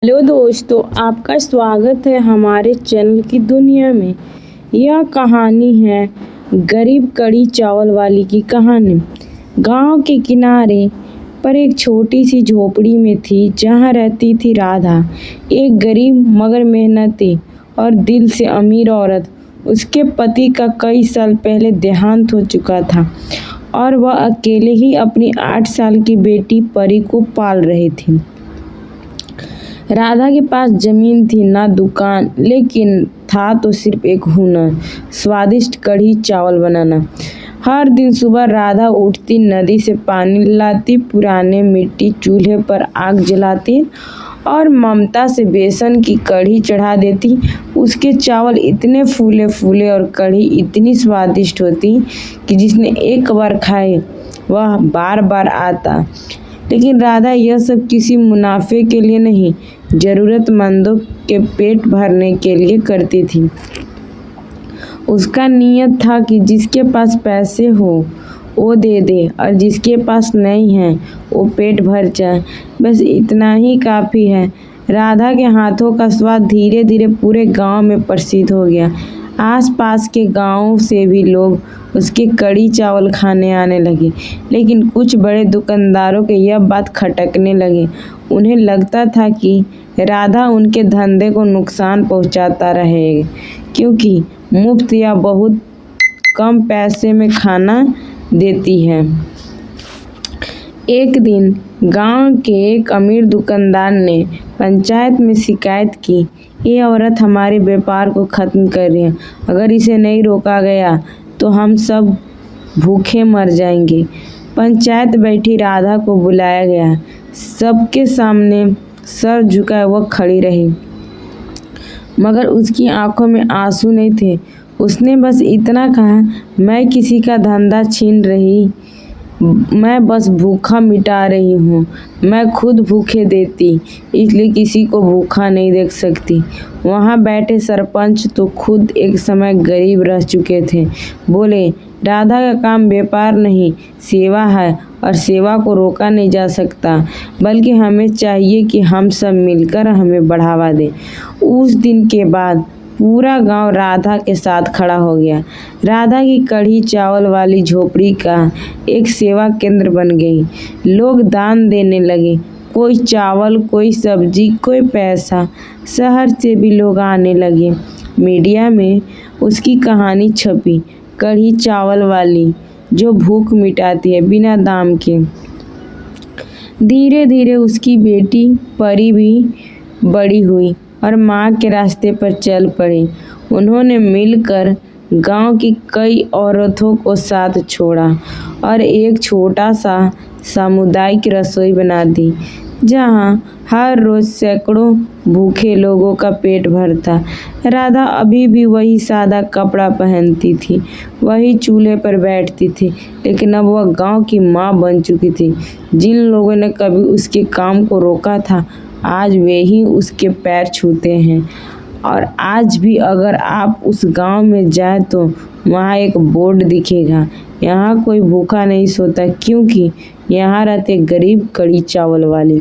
Hello दोस्तों, आपका स्वागत है हमारे चैनल की दुनिया में। यह कहानी है गरीब कड़ी चावल वाली की कहानी। गांव के किनारे पर एक छोटी सी झोपड़ी में थी जहां रहती थी राधा, एक गरीब मगर मेहनती और दिल से अमीर औरत। उसके पति का कई साल पहले देहांत हो चुका था और वह अकेले ही अपनी 8 साल की बेटी परी को पाल रही थी। राधा के पास जमीन थी ना दुकान, लेकिन था तो सिर्फ एक हुनर, स्वादिष्ट कढ़ी चावल बनाना। हर दिन सुबह राधा उठती, नदी से पानी लाती, पुराने मिट्टी चूल्हे पर आग जलाती और ममता से बेसन की कढ़ी चढ़ा देती। उसके चावल इतने फूले फूले और कढ़ी इतनी स्वादिष्ट होती कि जिसने एक बार खाए वह बार बार आता। लेकिन राधा यह सब किसी मुनाफे के लिए नहीं, जरूरतमंदों के पेट भरने के लिए करती थी। उसका नियत था कि जिसके पास पैसे हो वो दे दे और जिसके पास नहीं है वो पेट भर जाए, बस इतना ही काफ़ी है। राधा के हाथों का स्वाद धीरे धीरे पूरे गांव में प्रसिद्ध हो गया। आसपास के गांवों से भी लोग उसके कड़ी चावल खाने आने लगे, लेकिन कुछ बड़े दुकानदारों के यह बात खटकने लगे। उन्हें लगता था कि राधा उनके धंधे को नुकसान पहुंचाता रहे, क्योंकि मुफ्त या बहुत कम पैसे में खाना देती है। एक दिन गांव के एक अमीर दुकानदार ने पंचायत में शिकायत की, ये औरत हमारे व्यापार को खत्म कर रही है। अगर इसे नहीं रोका गया तो हम सब भूखे मर जाएंगे। पंचायत बैठी, राधा को बुलाया गया। सबके सामने सर झुकाए वह खड़ी रही, मगर उसकी आंखों में आंसू नहीं थे। उसने बस इतना कहा, मैं किसी का धंधा छीन रही, मैं बस भूखा मिटा रही हूँ। मैं खुद भूखे देती, इसलिए किसी को भूखा नहीं देख सकती। वहाँ बैठे सरपंच तो खुद एक समय गरीब रह चुके थे। बोले, राधा का काम व्यापार नहीं, सेवा है, और सेवा को रोका नहीं जा सकता, बल्कि हमें चाहिए कि हम सब मिलकर हमें बढ़ावा दें। उस दिन के बाद पूरा गांव राधा के साथ खड़ा हो गया। राधा की कढ़ी चावल वाली झोपड़ी का एक सेवा केंद्र बन गई। लोग दान देने लगे, कोई चावल, कोई सब्जी, कोई पैसा। शहर से भी लोग आने लगे। मीडिया में उसकी कहानी छपी, कढ़ी चावल वाली जो भूख मिटाती है बिना दाम के। धीरे धीरे उसकी बेटी परी भी बड़ी हुई और माँ के रास्ते पर चल पड़ी। उन्होंने मिलकर गांव की कई औरतों को साथ छोड़ा और एक छोटा सा सामुदायिक रसोई बना दी, जहां हर रोज सैकड़ों भूखे लोगों का पेट भरता। राधा अभी भी वही सादा कपड़ा पहनती थी, वही चूल्हे पर बैठती थी, लेकिन अब वह गांव की माँ बन चुकी थी। जिन लोगों ने कभी उसके काम को रोका था, आज वे ही उसके पैर छूते हैं। और आज भी अगर आप उस गांव में जाएं तो वहाँ एक बोर्ड दिखेगा, यहाँ कोई भूखा नहीं सोता, क्योंकि यहाँ रहते गरीब कड़ी चावल वाले।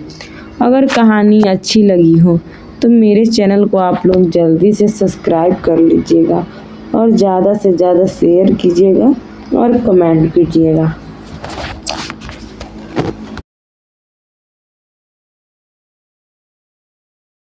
अगर कहानी अच्छी लगी हो तो मेरे चैनल को आप लोग जल्दी से सब्सक्राइब कर लीजिएगा और ज़्यादा से ज़्यादा शेयर कीजिएगा और कमेंट कीजिएगा।